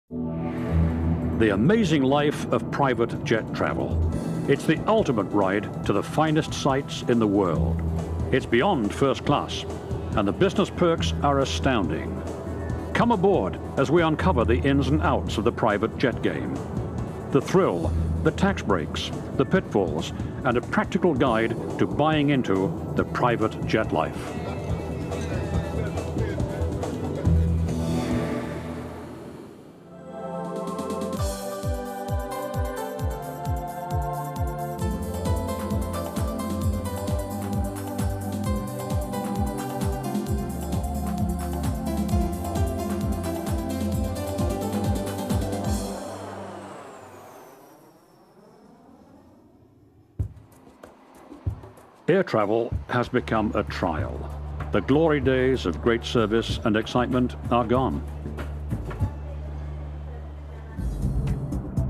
The amazing life of private jet travel. It's the ultimate ride to the finest sights in the world. It's beyond first class, and the business perks are astounding. Come aboard as we uncover the ins and outs of the private jet game. The thrill, the tax breaks, the pitfalls, and a practical guide to buying into the private jet life. Air travel has become a trial. The glory days of great service and excitement are gone.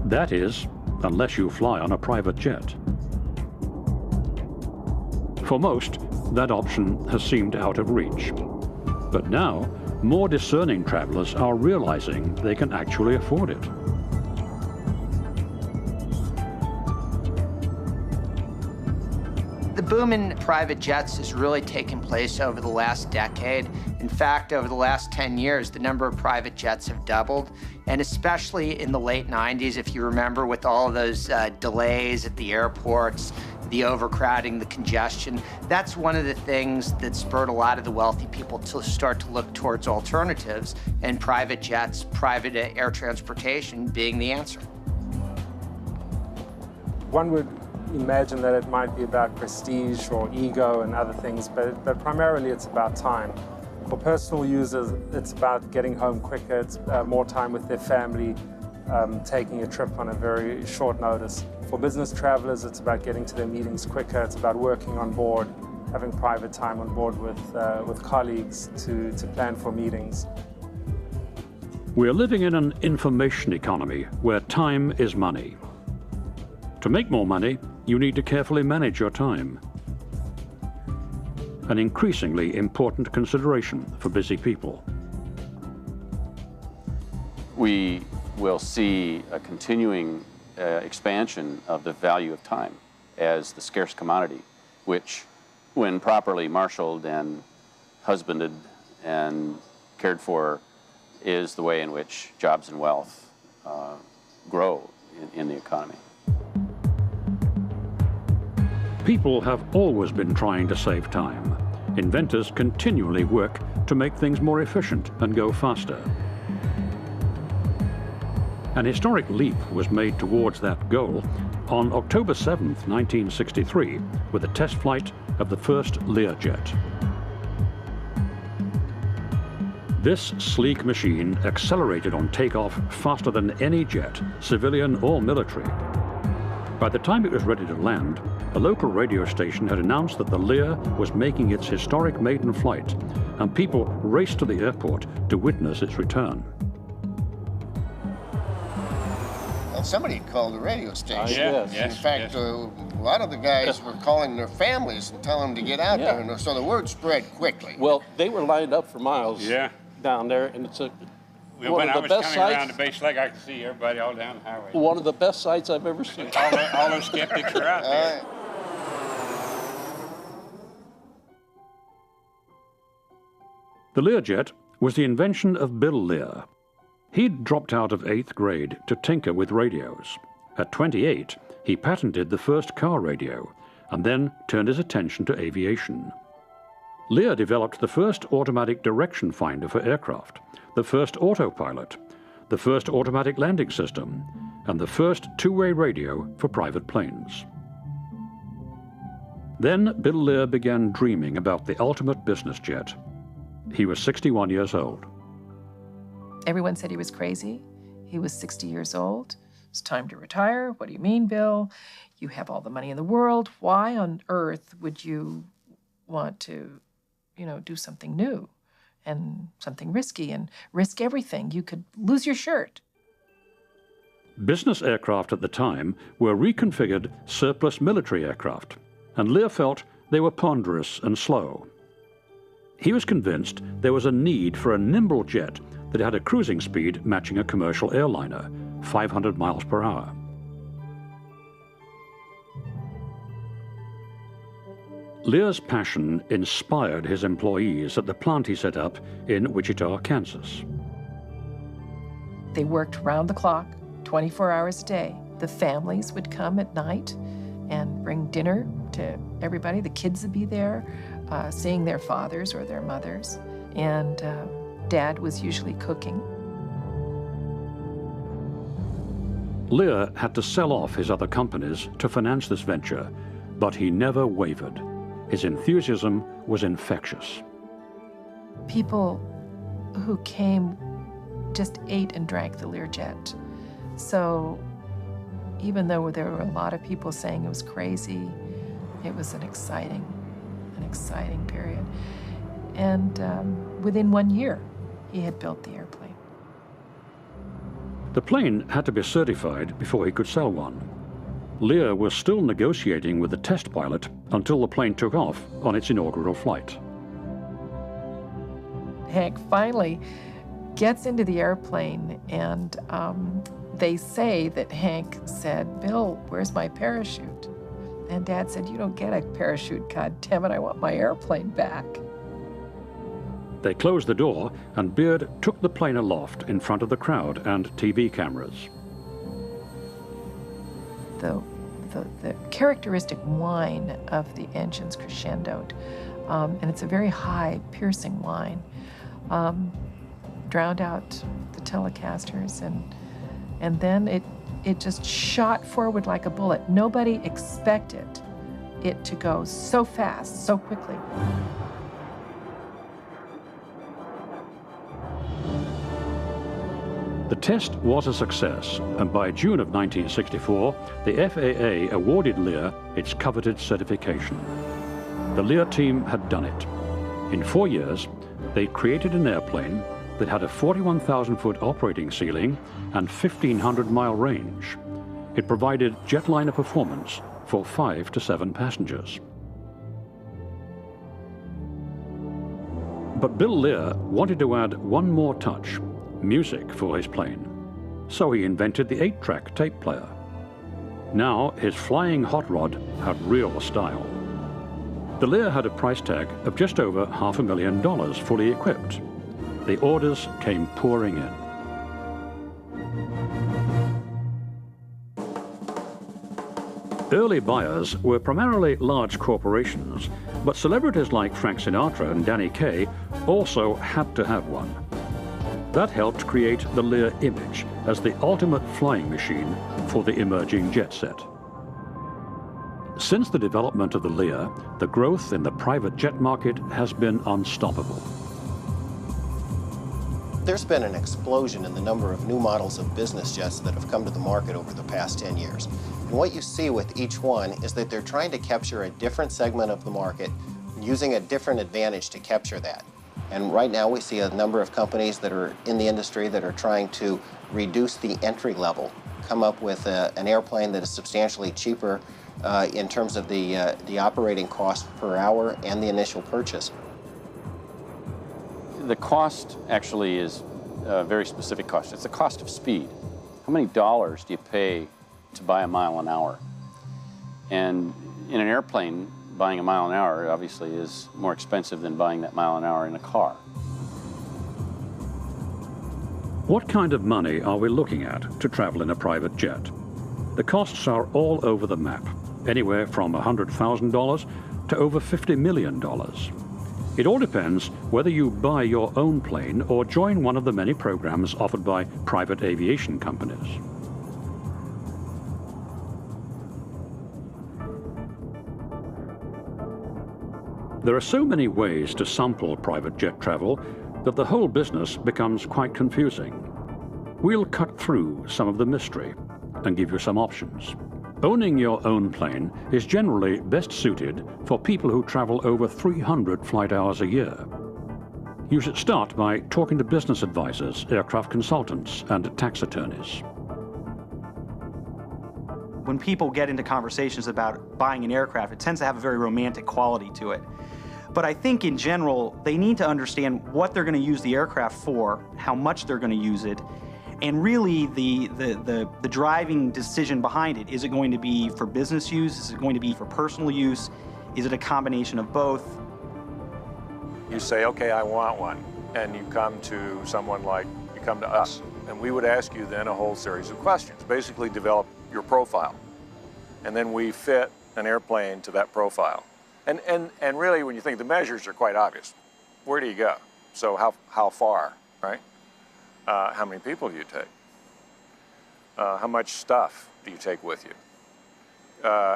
That is, unless you fly on a private jet. For most, that option has seemed out of reach. But now, more discerning travelers are realizing they can actually afford it. The boom in private jets has really taken place over the last decade. In fact, over the last 10 years, the number of private jets have doubled, and especially in the late 90s, if you remember, with all of those delays at the airports, the overcrowding, the congestion, that's one of the things that spurred a lot of the wealthy people to start to look towards alternatives, and private jets, private air transportation being the answer. One would imagine that it might be about prestige or ego and other things, but primarily it's about time. For personal users, it's about getting home quicker, it's more time with their family, taking a trip on a very short notice. For business travelers, it's about getting to their meetings quicker, it's about working on board, having private time on board with colleagues to plan for meetings. We're living in an information economy where time is money. To make more money, you need to carefully manage your time. An increasingly important consideration for busy people. We will see a continuing expansion of the value of time as the scarce commodity, which, when properly marshaled and husbanded and cared for, is the way in which jobs and wealth grow in the economy. People have always been trying to save time. Inventors continually work to make things more efficient and go faster. An historic leap was made towards that goal on October 7th, 1963, with a test flight of the first Learjet. This sleek machine accelerated on takeoff faster than any jet, civilian or military. By the time it was ready to land, a local radio station had announced that the Lear was making its historic maiden flight, and people raced to the airport to witness its return. Well, somebody called the radio station. Yes. In fact, a lot of the guys were calling their families and telling them to get out there, and so the word spread quickly. Well, they were lined up for miles down there, and it's when I was coming around the base leg, I could see everybody all down the highway. One of the best sights I've ever seen. All those skeptics are out there. The Learjet was the invention of Bill Lear. He'd dropped out of 8th grade to tinker with radios. At 28, he patented the first car radio, and then turned his attention to aviation. Lear developed the first automatic direction finder for aircraft, the first autopilot, the first automatic landing system, and the first two-way radio for private planes. Then Bill Lear began dreaming about the ultimate business jet. He was 61 years old. Everyone said he was crazy. He was 60 years old. It's time to retire. What do you mean, Bill? You have all the money in the world. Why on earth would you want to, do something new and something risky and risk everything? You could lose your shirt. Business aircraft at the time were reconfigured surplus military aircraft, and Lear felt they were ponderous and slow. He was convinced there was a need for a nimble jet that had a cruising speed matching a commercial airliner, 500 miles per hour. Lear's passion inspired his employees at the plant he set up in Wichita, Kansas. They worked round the clock, 24 hours a day. The families would come at night and bring dinner to everybody. The kids would be there, seeing their fathers or their mothers, and Dad was usually cooking. Lear had to sell off his other companies to finance this venture, but he never wavered. His enthusiasm was infectious. People who came just ate and drank the Learjet. So even though there were a lot of people saying it was crazy, it was an exciting period. And within 1 year, he had built the airplane. The plane had to be certified before he could sell one. Lear was still negotiating with the test pilot until the plane took off on its inaugural flight. Hank finally gets into the airplane, and they say that Hank said, "Bill, where's my parachute?" And Dad said, "You don't get a parachute, God damn it, I want my airplane back." They closed the door, and Beard took the plane aloft in front of the crowd and TV cameras. The characteristic whine of the engine's crescendoed, and it's a very high, piercing whine, drowned out the Telecasters, and then it just shot forward like a bullet. Nobody expected it to go so fast, so quickly. The test was a success, and by June of 1964, the FAA awarded Lear its coveted certification. The Lear team had done it. In 4 years, they created an airplane that had a 41,000-foot operating ceiling and 1,500-mile range. It provided jetliner performance for 5 to 7 passengers. But Bill Lear wanted to add one more touch: music for his plane. So he invented the 8-track tape player. Now his flying hot rod had real style. The Lear had a price tag of just over $500,000 fully equipped. The orders came pouring in. Early buyers were primarily large corporations, but celebrities like Frank Sinatra and Danny Kaye also had to have one. That helped create the Lear image as the ultimate flying machine for the emerging jet set. Since the development of the Lear, the growth in the private jet market has been unstoppable. There's been an explosion in the number of new models of business jets that have come to the market over the past 10 years. And what you see with each one is that they're trying to capture a different segment of the market, using a different advantage to capture that. And right now we see a number of companies that are in the industry that are trying to reduce the entry level, come up with an airplane that is substantially cheaper in terms of the operating cost per hour and the initial purchase. The cost actually is a very specific cost. It's the cost of speed. How many dollars do you pay to buy a mile an hour? And in an airplane, buying a mile an hour obviously is more expensive than buying that mile an hour in a car. What kind of money are we looking at to travel in a private jet? The costs are all over the map, anywhere from $100,000 to over $50 million. It all depends whether you buy your own plane or join one of the many programs offered by private aviation companies. There are so many ways to sample private jet travel that the whole business becomes quite confusing. We'll cut through some of the mystery and give you some options. Owning your own plane is generally best suited for people who travel over 300 flight hours a year. You should start by talking to business advisors, aircraft consultants, and tax attorneys. When people get into conversations about buying an aircraft, it tends to have a very romantic quality to it. But I think in general, they need to understand what they're going to use the aircraft for, how much they're going to use it, and really the driving decision behind it. Is it going to be for business use? Is it going to be for personal use? Is it a combination of both? You say, okay, I want one, and you come to someone like, you come to us, and we would ask you then a whole series of questions, basically develop your profile. And then we fit an airplane to that profile. And really, when you think, the measures are quite obvious. Where do you go? So how far, right? How many people do you take? How much stuff do you take with you?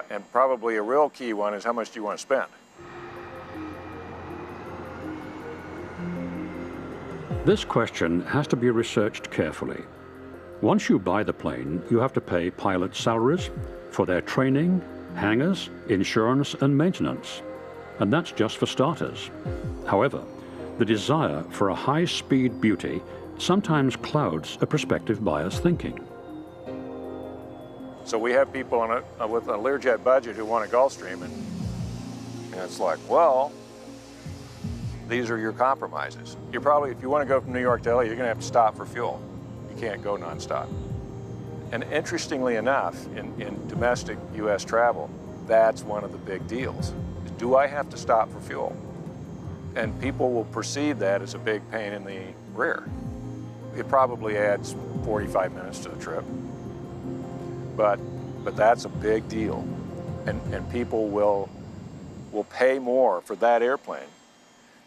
And probably a real key one is how much do you want to spend? This question has to be researched carefully. Once you buy the plane, you have to pay pilot salaries for their training, hangars, insurance, and maintenance. And that's just for starters. However, the desire for a high-speed beauty sometimes clouds a prospective buyer's thinking. So we have people with a Learjet budget who want a Gulfstream, and it's like, well, these are your compromises. You're probably, if you want to go from New York to LA, you're going to have to stop for fuel. You can't go nonstop. And interestingly enough, in domestic U.S. travel, that's one of the big deals. Do I have to stop for fuel? And people will perceive that as a big pain in the rear. It probably adds 45 minutes to the trip. But that's a big deal. And people will pay more for that airplane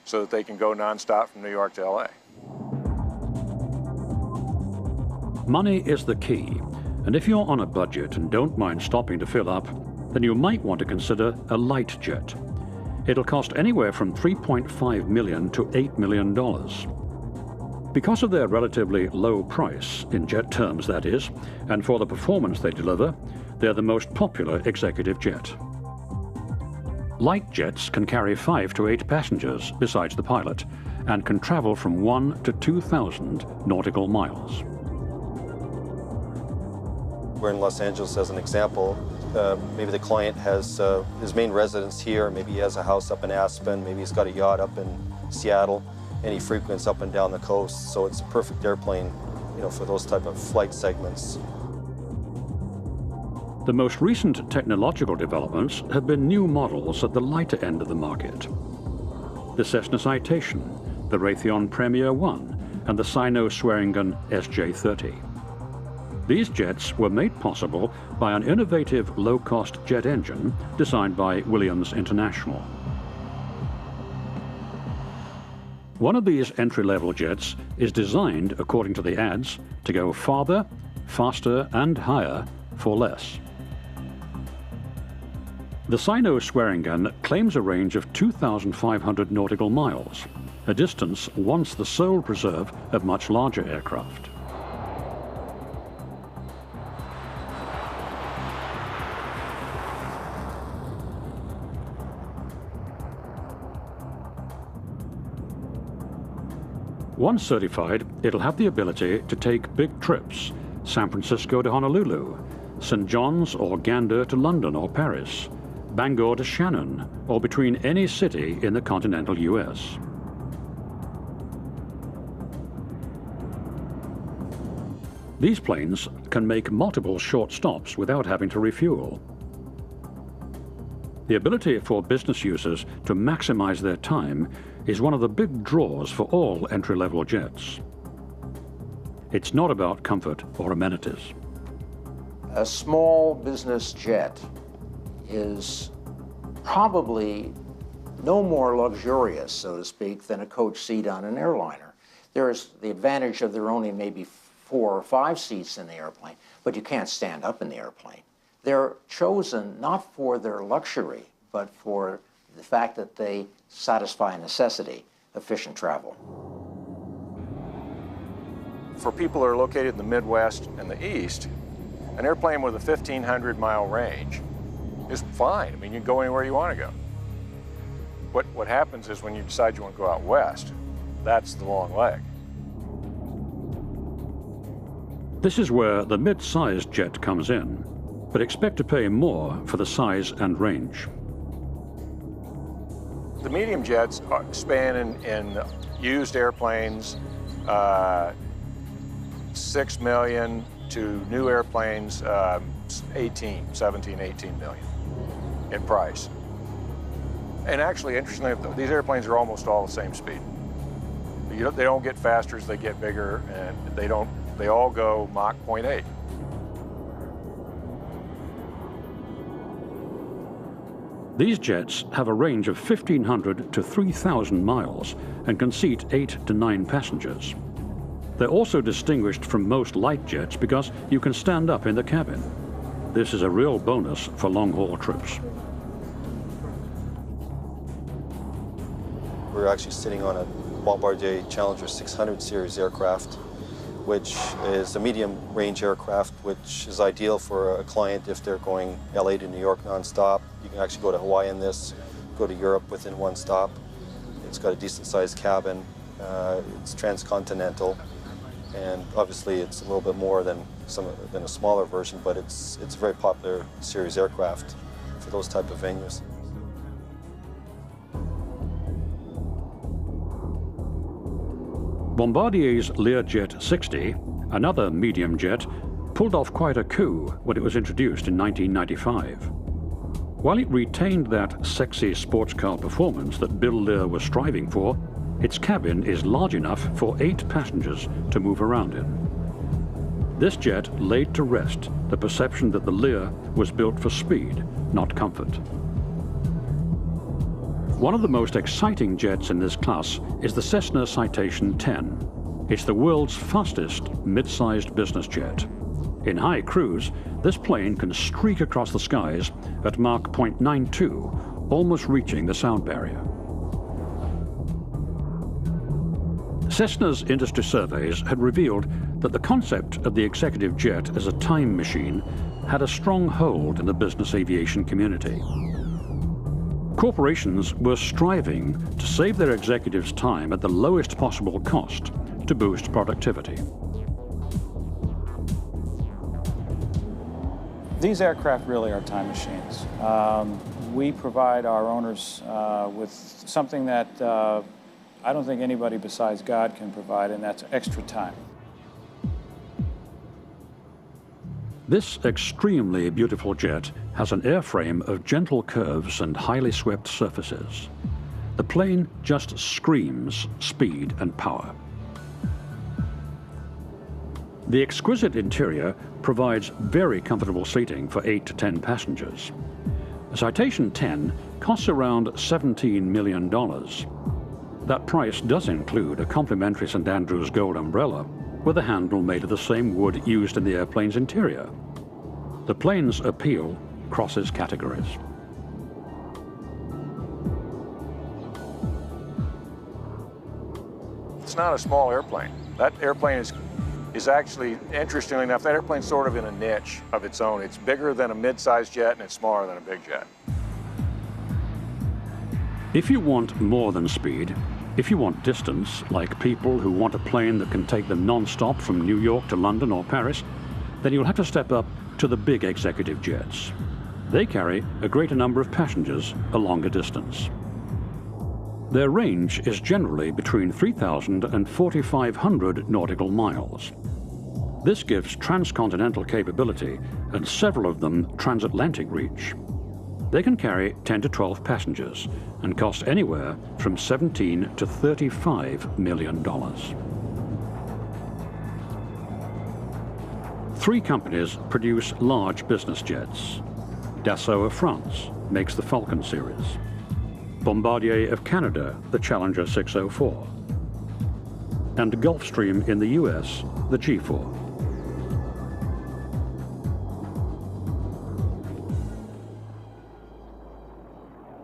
so that they can go nonstop from New York to LA. Money is the key, and if you're on a budget and don't mind stopping to fill up, then you might want to consider a light jet. It'll cost anywhere from $3.5 million to $8 million. Because of their relatively low price, in jet terms that is, and for the performance they deliver, they're the most popular executive jet. Light jets can carry 5 to 8 passengers besides the pilot, and can travel from 1 to 2,000 nautical miles. We're in Los Angeles as an example. Maybe the client has his main residence here, maybe he has a house up in Aspen, maybe he's got a yacht up in Seattle, and he frequents up and down the coast, so it's a perfect airplane, for those type of flight segments. The most recent technological developments have been new models at the lighter end of the market. The Cessna Citation, the Raytheon Premier 1, and the Sino-Swearingen SJ-30. These jets were made possible by an innovative low-cost jet engine designed by Williams International. One of these entry-level jets is designed, according to the ads, to go farther, faster, and higher for less. The Sino-Swearingen claims a range of 2,500 nautical miles, a distance once the sole preserve of much larger aircraft. Once certified, it'll have the ability to take big trips, San Francisco to Honolulu, St. John's or Gander to London or Paris, Bangor to Shannon, or between any city in the continental US. These planes can make multiple short stops without having to refuel. The ability for business users to maximize their time is one of the big draws for all entry-level jets. It's not about comfort or amenities. A small business jet is probably no more luxurious, so to speak, than a coach seat on an airliner. There's the advantage of there only maybe 4 or 5 seats in the airplane, but you can't stand up in the airplane. They're chosen not for their luxury, but for the fact that they satisfy necessity, efficient travel. For people who are located in the Midwest and the East, an airplane with a 1,500-mile range is fine. I mean, you can go anywhere you want to go. What happens is when you decide you want to go out west, that's the long leg. This is where the mid-sized jet comes in, but expect to pay more for the size and range. The medium jets span in used airplanes, 6 million to new airplanes, 17, 18 million in price. And actually, interestingly, these airplanes are almost all the same speed. They don't get faster as they get bigger, and they all go Mach 0.8. These jets have a range of 1,500 to 3,000 miles and can seat 8 to 9 passengers. They're also distinguished from most light jets because you can stand up in the cabin. This is a real bonus for long-haul trips. We're actually sitting on a Bombardier Challenger 600 series aircraft, which is a medium-range aircraft, which is ideal for a client if they're going LA to New York nonstop. You can actually go to Hawaii in this, go to Europe within one stop. It's got a decent-sized cabin. It's transcontinental, and obviously it's a little bit more than a smaller version, but it's a very popular series aircraft for those type of venues. Bombardier's Learjet 60, another medium jet, pulled off quite a coup when it was introduced in 1995. While it retained that sexy sports car performance that Bill Lear was striving for, its cabin is large enough for 8 passengers to move around in. This jet laid to rest the perception that the Lear was built for speed, not comfort. One of the most exciting jets in this class is the Cessna Citation 10. It's the world's fastest mid-sized business jet. In high cruise, this plane can streak across the skies at Mach 0.92, almost reaching the sound barrier. Cessna's industry surveys had revealed that the concept of the executive jet as a time machine had a strong hold in the business aviation community. Corporations were striving to save their executives time at the lowest possible cost to boost productivity. These aircraft really are time machines. We provide our owners with something that I don't think anybody besides God can provide, and that's extra time. This extremely beautiful jet has an airframe of gentle curves and highly swept surfaces. The plane just screams speed and power. The exquisite interior provides very comfortable seating for 8 to 10 passengers. The Citation 10 costs around $17 million. That price does include a complimentary St. Andrews gold umbrella with a handle made of the same wood used in the airplane's interior. The plane's appeal crosses categories. It's not a small airplane. That airplane is actually, interestingly enough, that airplane's sort of in a niche of its own. It's bigger than a mid-sized jet and it's smaller than a big jet. If you want more than speed, if you want distance, like people who want a plane that can take them non-stop from New York to London or Paris, then you'll have to step up to the big executive jets. They carry a greater number of passengers a longer distance. Their range is generally between 3,000 and 4,500 nautical miles. This gives transcontinental capability and several of them transatlantic reach. They can carry 10 to 12 passengers and cost anywhere from $17 to $35 million. 3 companies produce large business jets. Dassault of France makes the Falcon series. Bombardier of Canada, the Challenger 604. And Gulfstream in the US, the G4.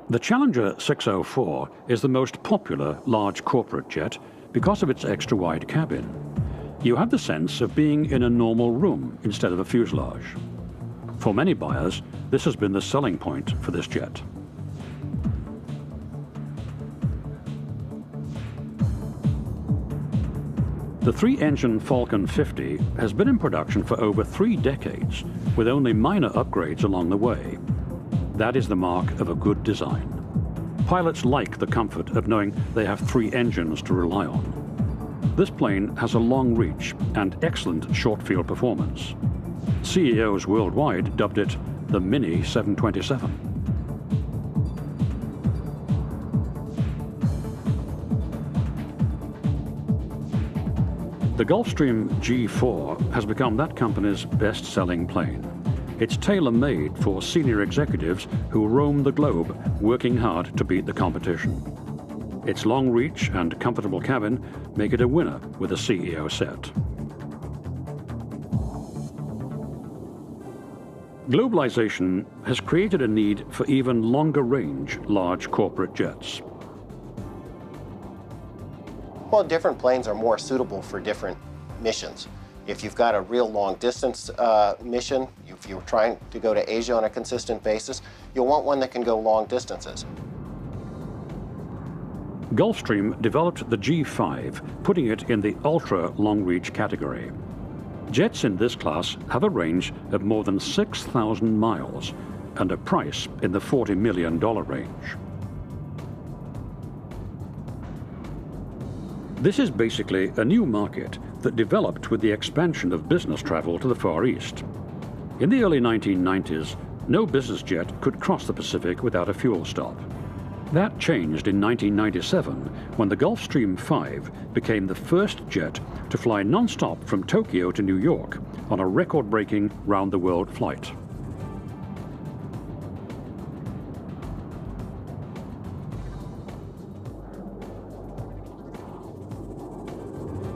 The Challenger 604 is the most popular large corporate jet because of its extra-wide cabin. You have the sense of being in a normal room instead of a fuselage. For many buyers, this has been the selling point for this jet. The 3-engine Falcon 50 has been in production for over 3 decades, with only minor upgrades along the way. That is the mark of a good design. Pilots like the comfort of knowing they have 3 engines to rely on. This plane has a long reach and excellent short-field performance. CEOs worldwide dubbed it the Mini 727. The Gulfstream G4 has become that company's best-selling plane. It's tailor-made for senior executives who roam the globe working hard to beat the competition. Its long reach and comfortable cabin make it a winner with a CEO set. Globalization has created a need for even longer-range large corporate jets. Well, different planes are more suitable for different missions. If you've got a real long distance mission, if you're trying to go to Asia on a consistent basis, you'll want one that can go long distances. Gulfstream developed the G5, putting it in the ultra long-reach category. Jets in this class have a range of more than 6,000 miles and a price in the $40 million range. This is basically a new market that developed with the expansion of business travel to the Far East. In the early 1990s, no business jet could cross the Pacific without a fuel stop. That changed in 1997 when the Gulfstream 5 became the first jet to fly non-stop from Tokyo to New York on a record-breaking round-the-world flight.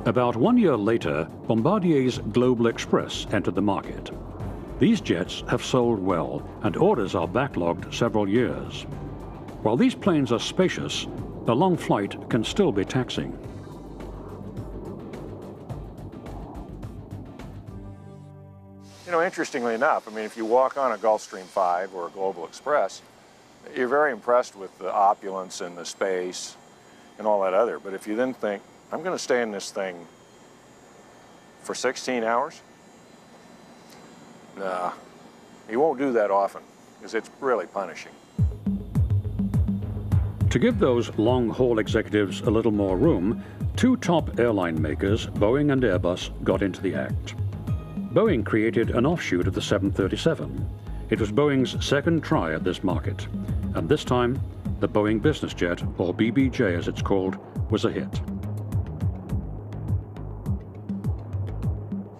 About 1 year later, Bombardier's Global Express entered the market. These jets have sold well, and orders are backlogged several years. While these planes are spacious, a long flight can still be taxing. You know, interestingly enough, I mean, if you walk on a Gulfstream 5 or a Global Express, you're very impressed with the opulence and the space and all that other. But if you then think, I'm going to stay in this thing for 16 hours? Nah, you won't do that often because it's really punishing. To give those long-haul executives a little more room, 2 top airline makers, Boeing and Airbus, got into the act. Boeing created an offshoot of the 737. It was Boeing's second try at this market, and this time, the Boeing Business Jet, or BBJ as it's called, was a hit.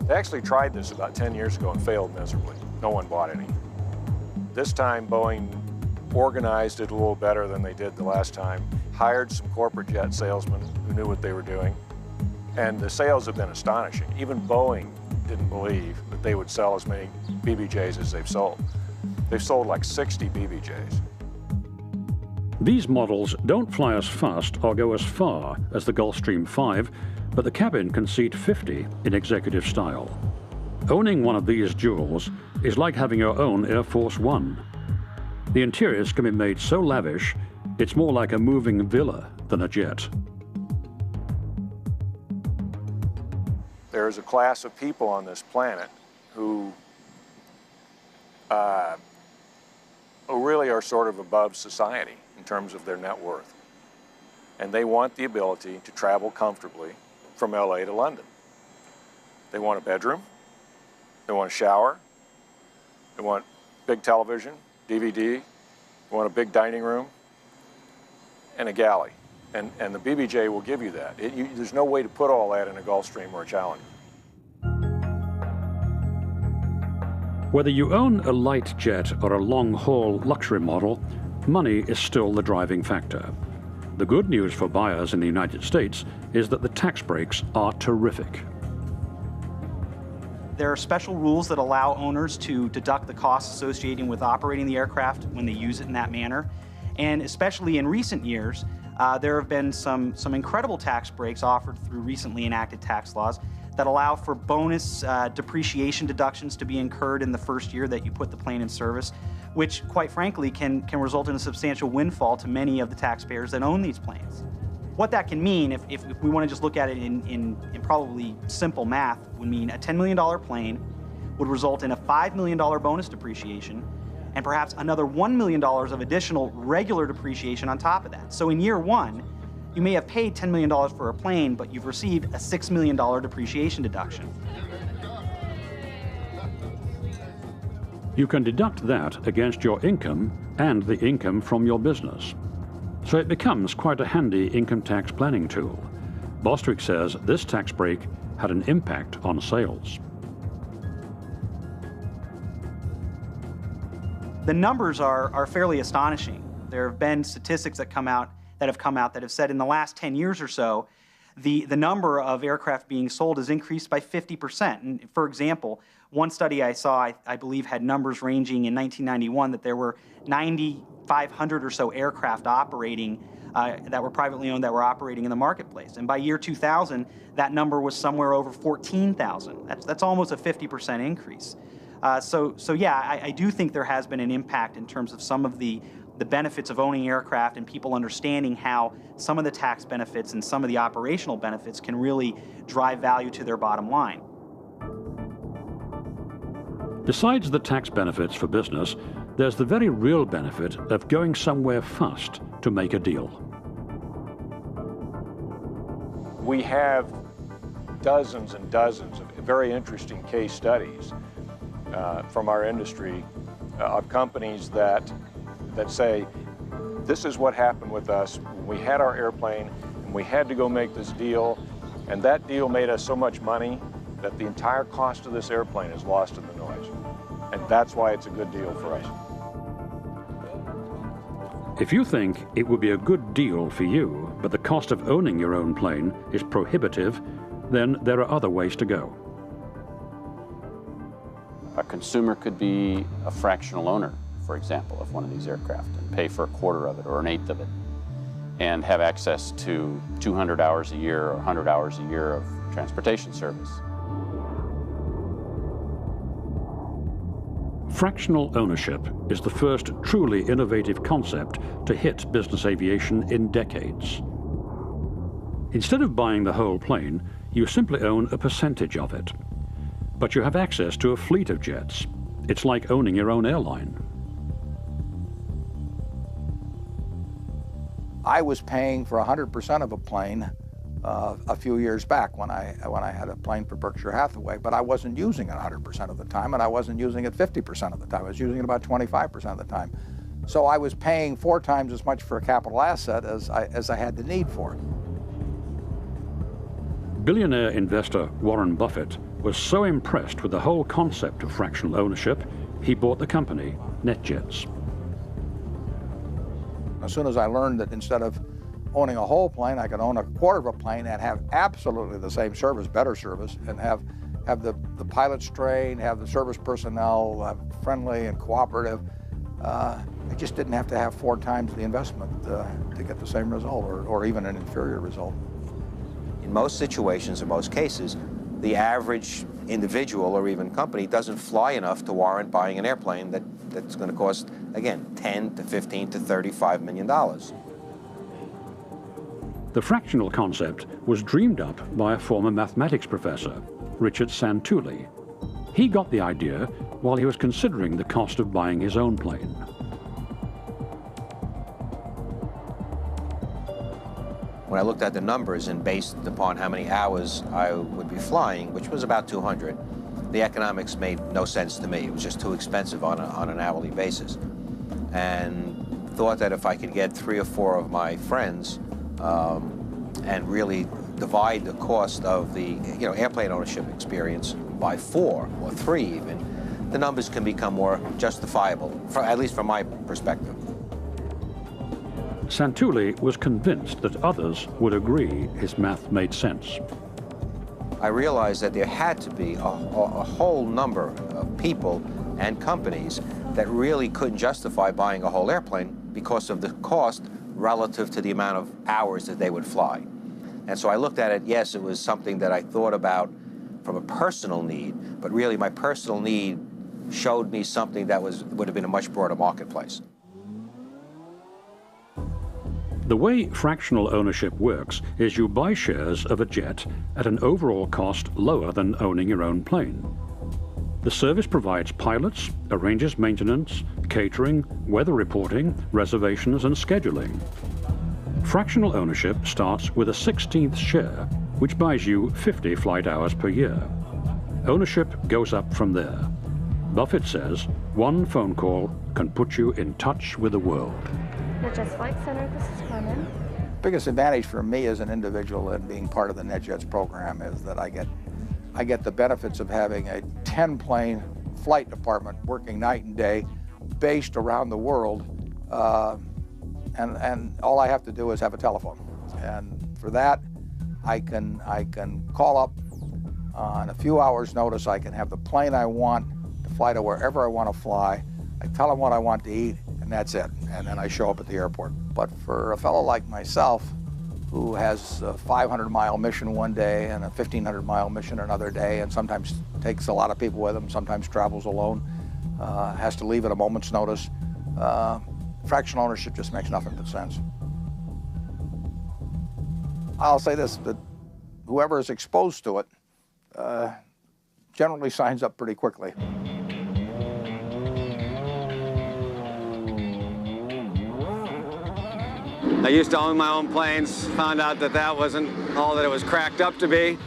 They actually tried this about 10 years ago and failed miserably. No one bought any. This time, Boeing organized it a little better than they did the last time, hired some corporate jet salesmen who knew what they were doing, and the sales have been astonishing. Even Boeing didn't believe that they would sell as many BBJs as they've sold. They've sold like 60 BBJs. These models don't fly as fast or go as far as the Gulfstream 5, but the cabin can seat 50 in executive style. Owning one of these jewels is like having your own Air Force One. The interiors can be made so lavish, it's more like a moving villa than a jet. There's a class of people on this planet who really are sort of above society in terms of their net worth. And they want the ability to travel comfortably from LA to London. They want a bedroom, they want a shower, they want big television, DVD, they want a big dining room, and a galley. And the BBJ will give you that. There's no way to put all that in a Gulfstream or a Challenger. Whether you own a light jet or a long-haul luxury model, money is still the driving factor. The good news for buyers in the United States is that the tax breaks are terrific. There are special rules that allow owners to deduct the costs associated with operating the aircraft when they use it in that manner. And especially in recent years, there have been some incredible tax breaks offered through recently enacted tax laws that allow for bonus depreciation deductions to be incurred in the first year that you put the plane in service, which quite frankly can result in a substantial windfall to many of the taxpayers that own these planes. What that can mean, if we want to just look at it in probably simple math, would mean a $10 million plane would result in a $5 million bonus depreciation and perhaps another $1 million of additional regular depreciation on top of that. So in year one, you may have paid $10 million for a plane, but you've received a $6 million depreciation deduction. You can deduct that against your income and the income from your business. So it becomes quite a handy income tax planning tool. Bostwick says this tax break had an impact on sales. The numbers are fairly astonishing. There have been statistics that have come out that have said in the last 10 years or so, the number of aircraft being sold has increased by 50%. And for example, one study I saw, I believe, had numbers ranging in 1991 that there were 9,500 or so aircraft operating that were privately owned that were operating in the marketplace. And by year 2000, that number was somewhere over 14,000. That's almost a 50% increase. So yeah, I do think there has been an impact in terms of some of the benefits of owning aircraft and people understanding how some of the tax benefits and some of the operational benefits can really drive value to their bottom line. Besides the tax benefits for business, there's the very real benefit of going somewhere fast to make a deal. We have dozens and dozens of very interesting case studies from our industry of companies that say, this is what happened with us when we had our airplane and we had to go make this deal, and that deal made us so much money that the entire cost of this airplane is lost in the noise. And that's why it's a good deal for us. If you think it would be a good deal for you, but the cost of owning your own plane is prohibitive, then there are other ways to go. A consumer could be a fractional owner, for example, of one of these aircraft and pay for a quarter of it or an eighth of it and have access to 200 hours a year or 100 hours a year of transportation service. Fractional ownership is the first truly innovative concept to hit business aviation in decades. Instead of buying the whole plane, you simply own a percentage of it. But you have access to a fleet of jets. It's like owning your own airline. I was paying for 100% of a plane a few years back when I had a plane for Berkshire Hathaway, but I wasn't using it 100% of the time, and I wasn't using it 50% of the time. I was using it about 25% of the time. So I was paying 4 times as much for a capital asset as I had the need for it. Billionaire investor Warren Buffett was so impressed with the whole concept of fractional ownership, he bought the company, NetJets. As soon as I learned that instead of owning a whole plane, I could own a quarter of a plane and have absolutely the same service, better service, and have the pilots trained, have the service personnel friendly and cooperative. I just didn't have to have 4 times the investment to get the same result or even an inferior result. In most situations, in most cases, the average individual or even company doesn't fly enough to warrant buying an airplane that's going to cost, again, $10 to $15 to $35 million. The fractional concept was dreamed up by a former mathematics professor, Richard Santulli. He got the idea while he was considering the cost of buying his own plane. When I looked at the numbers and based upon how many hours I would be flying, which was about 200, the economics made no sense to me. It was just too expensive on an hourly basis. And thought that if I could get 3 or 4 of my friends and really divide the cost of the airplane ownership experience by 4 or 3 even, the numbers can become more justifiable, at least from my perspective. Santulli was convinced that others would agree his math made sense. I realized that there had to be a whole number of people and companies that really couldn't justify buying a whole airplane because of the cost relative to the amount of hours that they would fly. And so I looked at it, yes, it was something that I thought about from a personal need, but really my personal need showed me something that would have been a much broader marketplace. The way fractional ownership works is you buy shares of a jet at an overall cost lower than owning your own plane. The service provides pilots, arranges maintenance, catering, weather reporting, reservations, and scheduling. Fractional ownership starts with a 16th share, which buys you 50 flight hours per year. Ownership goes up from there. Buffett says one phone call can put you in touch with the world. NetJets Flight Center, this is Carmen. Biggest advantage for me as an individual in being part of the NetJets program is that I get the benefits of having a 10-plane flight department working night and day, based around the world, and all I have to do is have a telephone. And for that, I can call up on a few hours' notice. I can have the plane I want to fly to wherever I want to fly. I tell them what I want to eat, and that's it. And then I show up at the airport. But for a fellow like myself, who has a 500-mile mission one day and a 1,500-mile mission another day, and sometimes takes a lot of people with him, sometimes travels alone, has to leave at a moment's notice, fractional ownership just makes nothing but sense. I'll say this, that whoever is exposed to it generally signs up pretty quickly. I used to own my own planes, found out that that wasn't all that it was cracked up to be.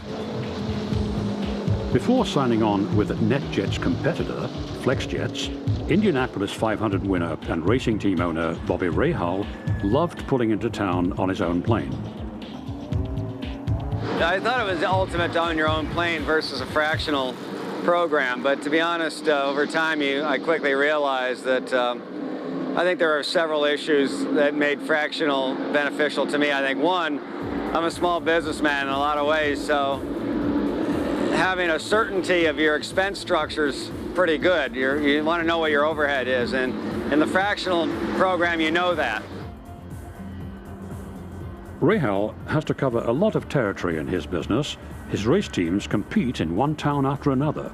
Before signing on with NetJets' competitor, FlexJets, Indianapolis 500 winner and racing team owner Bobby Rahal loved pulling into town on his own plane. I thought it was ultimate to own your own plane versus a fractional program, but to be honest, over time I quickly realized that I think there are several issues that made fractional beneficial to me. I think one, I'm a small businessman in a lot of ways, so having a certainty of your expense structure is pretty good. You want to know what your overhead is, and in the fractional program, you know that. Rahal has to cover a lot of territory in his business. His race teams compete in one town after another.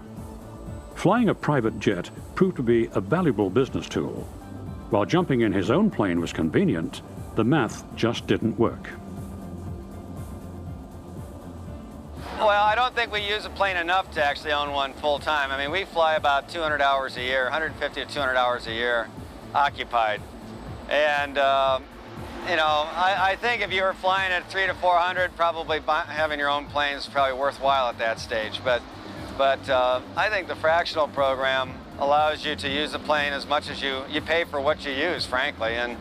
Flying a private jet proved to be a valuable business tool. While jumping in his own plane was convenient, the math just didn't work. Well, I don't think we use a plane enough to actually own one full time. I mean, we fly about 200 hours a year, 150 to 200 hours a year occupied. And, you know, I think if you were flying at 300 to 400, probably having your own plane is probably worthwhile at that stage. But I think the fractional program allows you to use the plane as much as you pay for what you use, frankly, and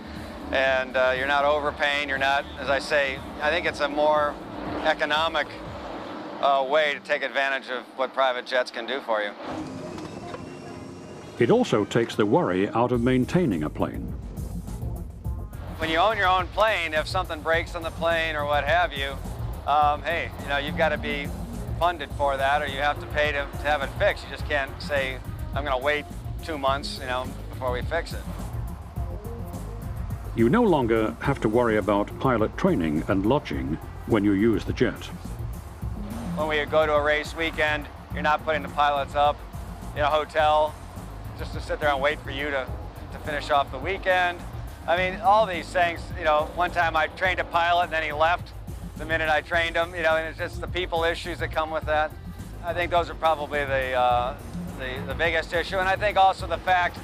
you're not overpaying. You're not, as I say, I think it's a more economic way to take advantage of what private jets can do for you. It also takes the worry out of maintaining a plane. When you own your own plane, if something breaks on the plane or what have you, hey, you know, you've got to be funded for that, or you have to pay to have it fixed. You just can't say, I'm going to wait 2 months, you know, before we fix it. You no longer have to worry about pilot training and lodging when you use the jet. When we go to a race weekend, you're not putting the pilots up in a hotel just to sit there and wait for you to finish off the weekend. I mean, all these things, you know, one time I trained a pilot and then he left the minute I trained him, you know, and it's just the people issues that come with that. I think those are probably the biggest issue. And I think also the fact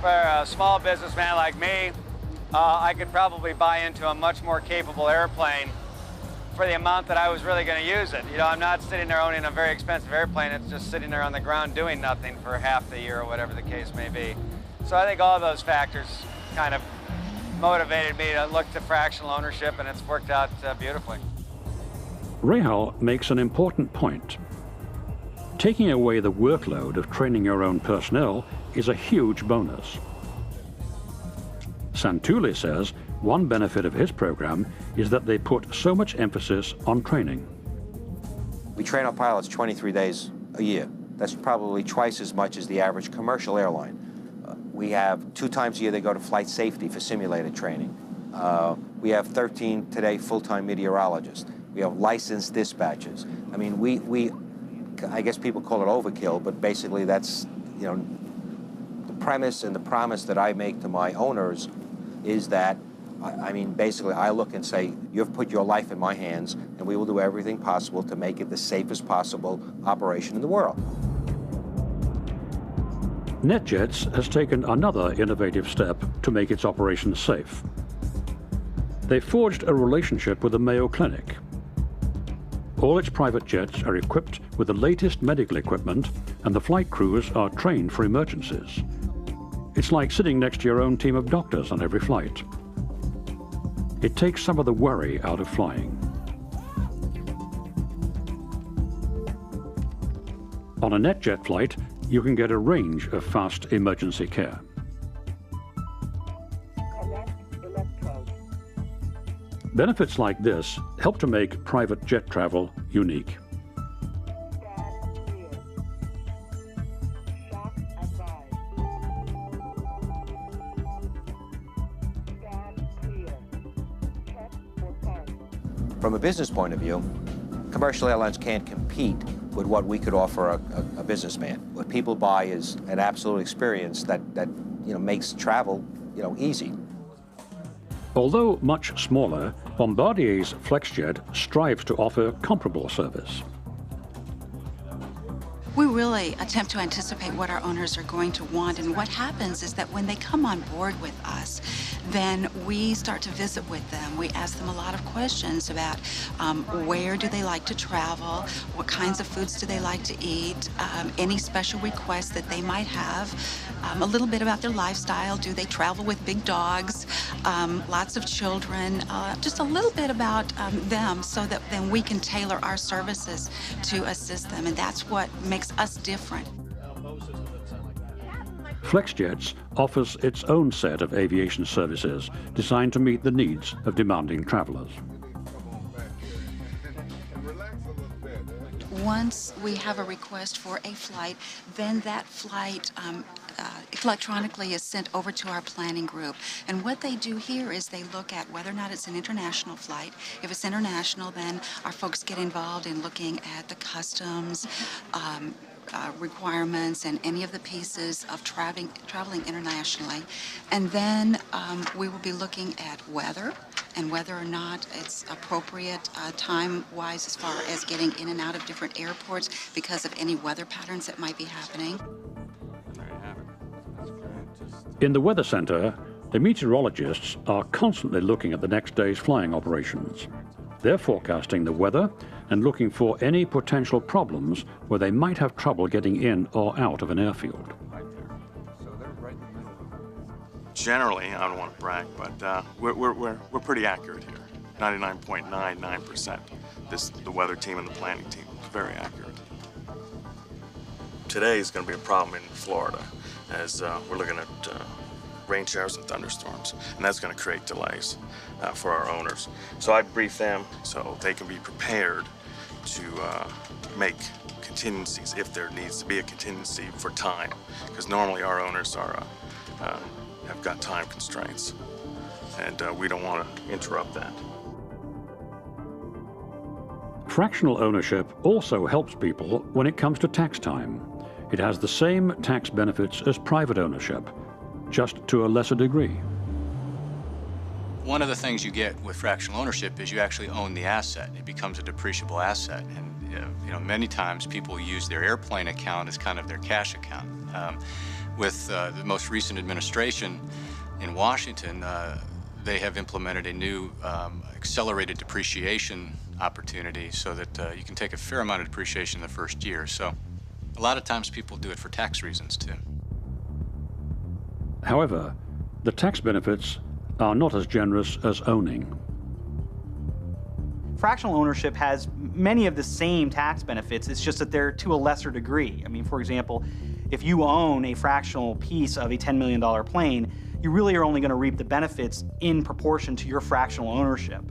for a small businessman like me, I could probably buy into a much more capable airplane for the amount that I was really going to use it. You know, I'm not sitting there owning a very expensive airplane. It's just sitting there on the ground doing nothing for half the year or whatever the case may be. So I think all those factors kind of motivated me to look to fractional ownership, and it's worked out beautifully. Rahal makes an important point. Taking away the workload of training your own personnel is a huge bonus. Santulli says one benefit of his program is that they put so much emphasis on training. We train our pilots 23 days a year. That's probably twice as much as the average commercial airline. We have 2 times a year they go to flight safety for simulated training. We have 13 today full-time meteorologists. We have licensed dispatchers. I mean, I guess people call it overkill, but basically that's, you know, the premise and the promise that I make to my owners is that, I mean, basically I look and say, you've put your life in my hands, and we will do everything possible to make it the safest possible operation in the world. NetJets has taken another innovative step to make its operations safe. They forged a relationship with the Mayo Clinic. All its private jets are equipped with the latest medical equipment, and the flight crews are trained for emergencies. It's like sitting next to your own team of doctors on every flight. It takes some of the worry out of flying. On a NetJet flight, you can get a range of fast emergency care. Benefits like this help to make private jet travel unique. From a business point of view, commercial airlines can't compete with what we could offer a businessman. What people buy is an absolute experience that makes travel easy. Although much smaller, Bombardier's FlexJet strives to offer comparable service. We really attempt to anticipate what our owners are going to want, and what happens is that when they come on board with us, then we start to visit with them. We ask them a lot of questions about where do they like to travel, what kinds of foods do they like to eat, any special requests that they might have, a little bit about their lifestyle. Do they travel with big dogs, lots of children, just a little bit about them, so that then we can tailor our services to assist them, and that's what makes us different. FlexJets offers its own set of aviation services designed to meet the needs of demanding travelers. Once we have a request for a flight, then that flight electronically is sent over to our planning group. And what they do here is they look at whether or not it's an international flight. If it's international, then our folks get involved in looking at the customs, requirements and any of the pieces of traveling internationally. And then we will be looking at weather and whether or not it's appropriate time-wise as far as getting in and out of different airports because of any weather patterns that might be happening. In the Weather Center, the meteorologists are constantly looking at the next day's flying operations. They're forecasting the weather and looking for any potential problems where they might have trouble getting in or out of an airfield. Generally, I don't want to brag, but we're pretty accurate here. 99.99%. The weather team and the planning team is very accurate. Today is going to be a problem in Florida, as we're looking at rain showers and thunderstorms, and that's going to create delays for our owners. So I brief them so they can be prepared to make contingencies if there needs to be a contingency for time, because normally our owners are have got time constraints, and we don't want to interrupt that. Fractional ownership also helps people when it comes to tax time. It has the same tax benefits as private ownership, just to a lesser degree. One of the things you get with fractional ownership is you actually own the asset. It becomes a depreciable asset, and many times people use their airplane account as kind of their cash account. With the most recent administration in Washington, they have implemented a new accelerated depreciation opportunity so that you can take a fair amount of depreciation in the first year. So a lot of times people do it for tax reasons too. However, the tax benefits are not as generous as owning. Fractional ownership has many of the same tax benefits, it's just that they're to a lesser degree. I mean, for example, if you own a fractional piece of a $10 million plane, you really are only going to reap the benefits in proportion to your fractional ownership.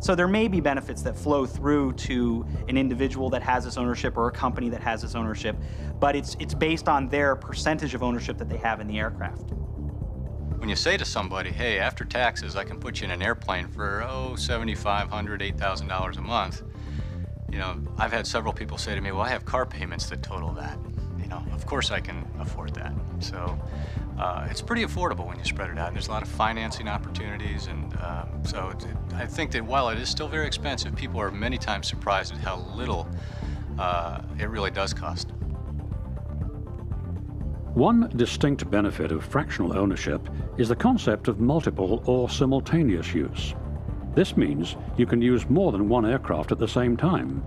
So there may be benefits that flow through to an individual that has this ownership or a company that has this ownership, but it's based on their percentage of ownership that they have in the aircraft. When you say to somebody, hey, after taxes, I can put you in an airplane for, $7,500, $8,000 a month, I've had several people say to me, well, I have car payments that total that. Of course I can afford that. So it's pretty affordable when you spread it out. And there's a lot of financing opportunities. And I think that while it is still very expensive, people are many times surprised at how little it really does cost. One distinct benefit of fractional ownership is the concept of multiple or simultaneous use. This means you can use more than one aircraft at the same time.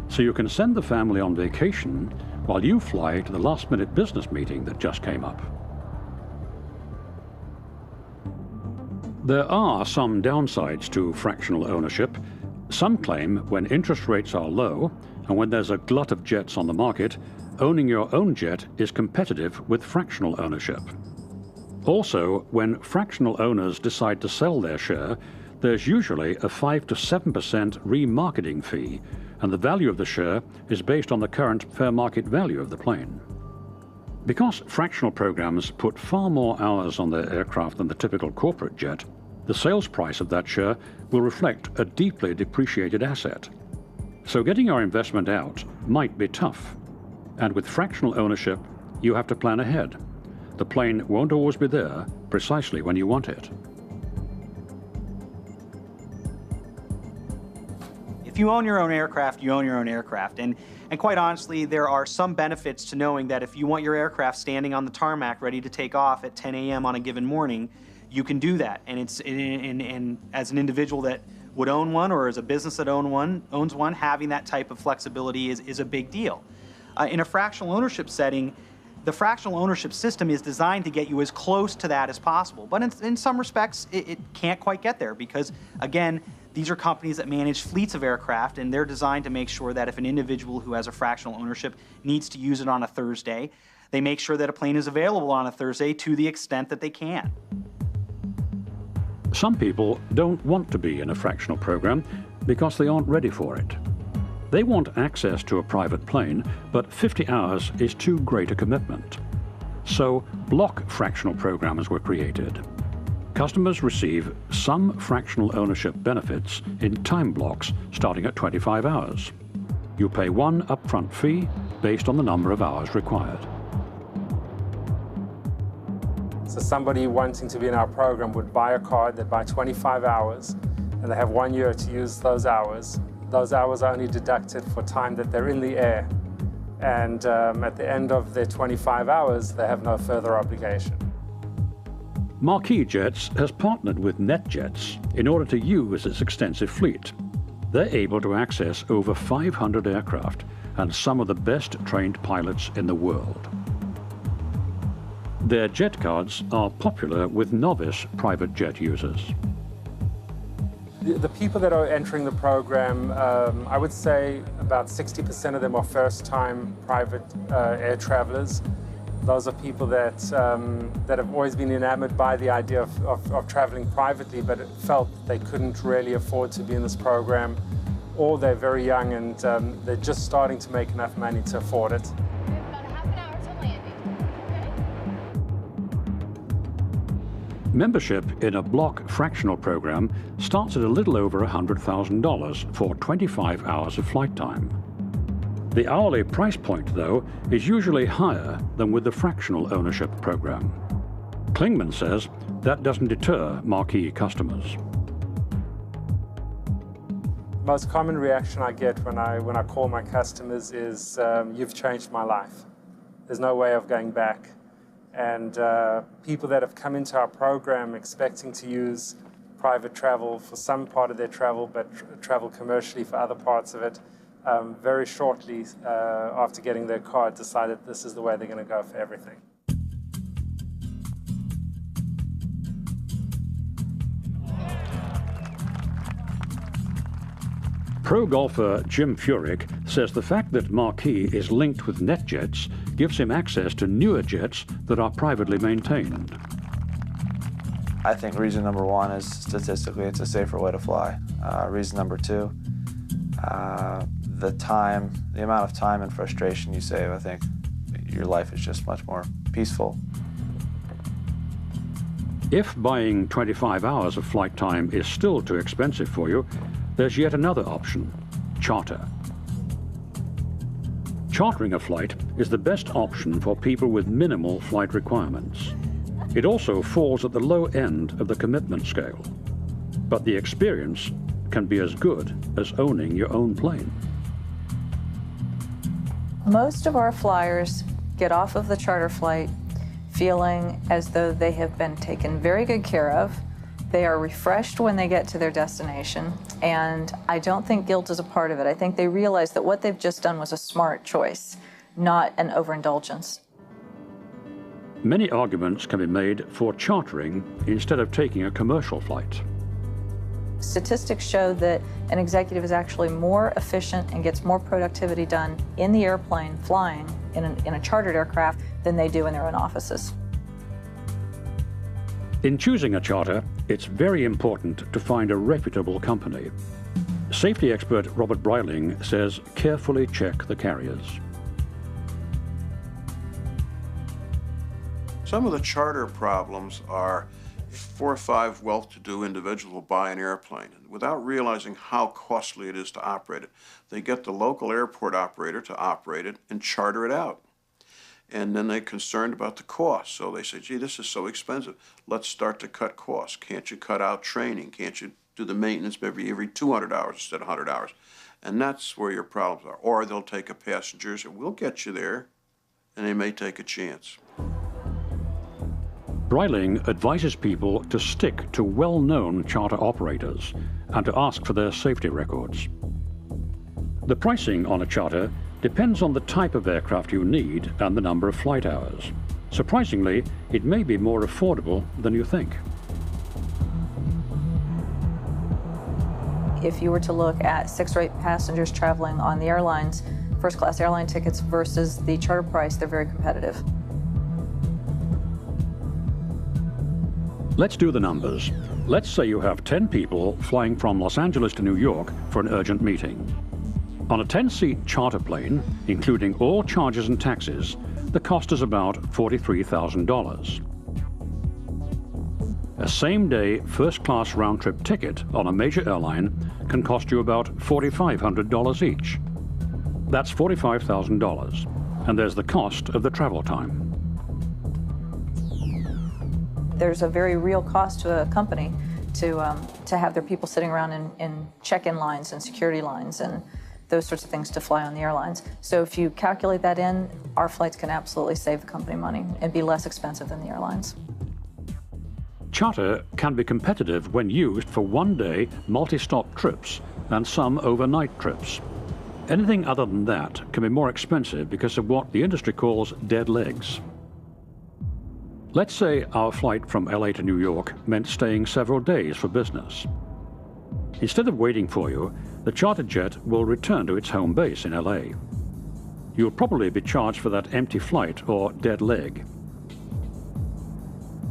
So you can send the family on vacation while you fly to the last-minute business meeting that just came up. There are some downsides to fractional ownership. Some claim when interest rates are low and when there's a glut of jets on the market, owning your own jet is competitive with fractional ownership. Also, when fractional owners decide to sell their share, there's usually a 5 to 7% remarketing fee, and the value of the share is based on the current fair market value of the plane. Because fractional programs put far more hours on their aircraft than the typical corporate jet, the sales price of that share will reflect a deeply depreciated asset. So getting your investment out might be tough. And with fractional ownership, you have to plan ahead. The plane won't always be there precisely when you want it. If you own your own aircraft, you own your own aircraft. And quite honestly, there are some benefits to knowing that if you want your aircraft standing on the tarmac ready to take off at 10 a.m. on a given morning, you can do that. And and as an individual that would own one, or as a business that owns one, having that type of flexibility is a big deal. In a fractional ownership setting, the fractional ownership system is designed to get you as close to that as possible. But in some respects, it can't quite get there because, again, these are companies that manage fleets of aircraft, and they're designed to make sure that if an individual who has a fractional ownership needs to use it on a Thursday, they make sure that a plane is available on a Thursday to the extent that they can. Some people don't want to be in a fractional program because they aren't ready for it. They want access to a private plane, but 50 hours is too great a commitment. So block fractional programs were created. Customers receive some fractional ownership benefits in time blocks starting at 25 hours. You pay one upfront fee based on the number of hours required. So somebody wanting to be in our program would buy a card, they buy 25 hours, and they have 1 year to use those hours. Those hours are only deducted for time that they're in the air. And at the end of their 25 hours, they have no further obligation. Marquis Jets has partnered with NetJets in order to use its extensive fleet. They're able to access over 500 aircraft and some of the best trained pilots in the world. Their jet cards are popular with novice private jet users. The people that are entering the program, I would say about 60% of them are first-time private air travelers. Those are people that have always been enamored by the idea of traveling privately, but felt they couldn't really afford to be in this program, or they're very young and they're just starting to make enough money to afford it. Membership in a block fractional program starts at a little over $100,000 for 25 hours of flight time. The hourly price point, though, is usually higher than with the fractional ownership program. Klingman says that doesn't deter Marquis customers. The most common reaction I get when I call my customers is, "You've changed my life. There's no way of going back." And people that have come into our program expecting to use private travel for some part of their travel, but travel commercially for other parts of it, very shortly after getting their card decided this is the way they're going to go for everything. Pro golfer Jim Furyk says the fact that Marquis is linked with NetJets gives him access to newer jets that are privately maintained. I think reason number one is statistically it's a safer way to fly. Reason number two, the amount of time and frustration you save. I think your life is just much more peaceful. If buying 25 hours of flight time is still too expensive for you, there's yet another option: charter. Chartering a flight is the best option for people with minimal flight requirements. It also falls at the low end of the commitment scale, but the experience can be as good as owning your own plane. Most of our flyers get off of the charter flight feeling as though they have been taken very good care of. They are refreshed when they get to their destination, and I don't think guilt is a part of it. I think they realize that what they've just done was a smart choice, not an overindulgence. Many arguments can be made for chartering instead of taking a commercial flight. Statistics show that an executive is actually more efficient and gets more productivity done in the airplane flying in a chartered aircraft than they do in their own offices. In choosing a charter, it's very important to find a reputable company. Safety expert Robert Breiling says carefully check the carriers. Some of the charter problems are 4 or 5 well-to-do individuals will buy an airplane, and without realizing how costly it is to operate it, they get the local airport operator to operate it and charter it out. And then they're concerned about the cost. So they say, gee, this is so expensive. Let's start to cut costs. Can't you cut out training? Can't you do the maintenance every 200 hours instead of 100 hours? And that's where your problems are. Or they'll take a passenger and say, we'll get you there, and they may take a chance. Breiling advises people to stick to well-known charter operators and to ask for their safety records. The pricing on a charter depends on the type of aircraft you need and the number of flight hours. Surprisingly, it may be more affordable than you think. If you were to look at 6 or 8 passengers traveling on the airlines, first-class airline tickets versus the charter price, they're very competitive. Let's do the numbers. Let's say you have 10 people flying from Los Angeles to New York for an urgent meeting. On a 10-seat charter plane, including all charges and taxes, the cost is about $43,000. A same-day first-class round-trip ticket on a major airline can cost you about $4,500 each. That's $45,000, and there's the cost of the travel time. There's a very real cost to a company to have their people sitting around in check-in lines and security lines and those sorts of things to fly on the airlines. So if you calculate that in, our flights can absolutely save the company money and be less expensive than the airlines. Charter can be competitive when used for one-day multi-stop trips and some overnight trips. Anything other than that can be more expensive because of what the industry calls dead legs. Let's say our flight from LA to New York meant staying several days for business. Instead of waiting for you, the charter jet will return to its home base in LA. You'll probably be charged for that empty flight or dead leg.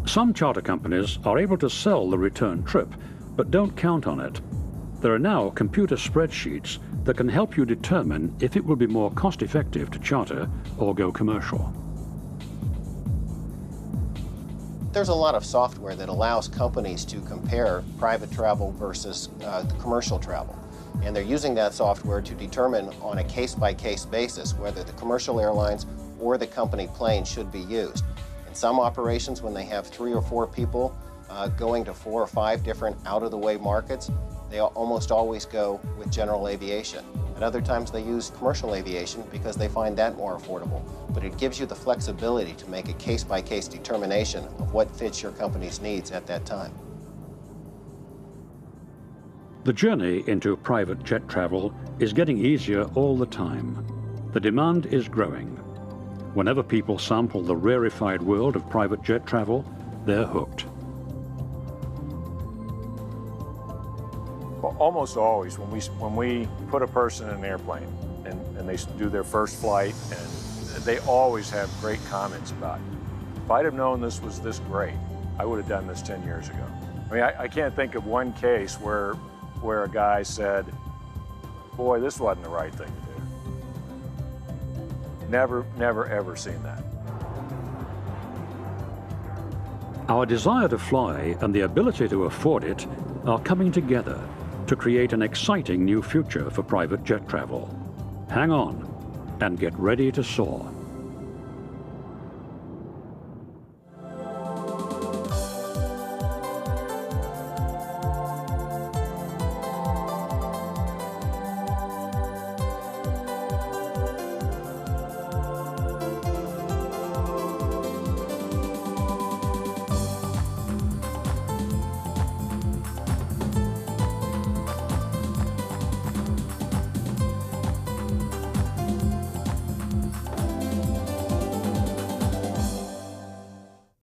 Some charter companies are able to sell the return trip, but don't count on it. There are now computer spreadsheets that can help you determine if it will be more cost-effective to charter or go commercial. There's a lot of software that allows companies to compare private travel versus commercial travel. And they're using that software to determine on a case-by-case basis whether the commercial airlines or the company plane should be used. In some operations, when they have 3 or 4 people going to 4 or 5 different out-of-the-way markets, they almost always go with general aviation. At other times, they use commercial aviation because they find that more affordable. But it gives you the flexibility to make a case-by-case determination of what fits your company's needs at that time. The journey into private jet travel is getting easier all the time. The demand is growing. Whenever people sample the rarefied world of private jet travel, they're hooked. Well, almost always when we put a person in an airplane and they do their first flight, and they always have great comments about it. If I'd have known this was this great, I would have done this 10 years ago. I mean, I can't think of one case where a guy said, boy, this wasn't the right thing to do. Never, ever seen that. Our desire to fly and the ability to afford it are coming together to create an exciting new future for private jet travel. Hang on and get ready to soar.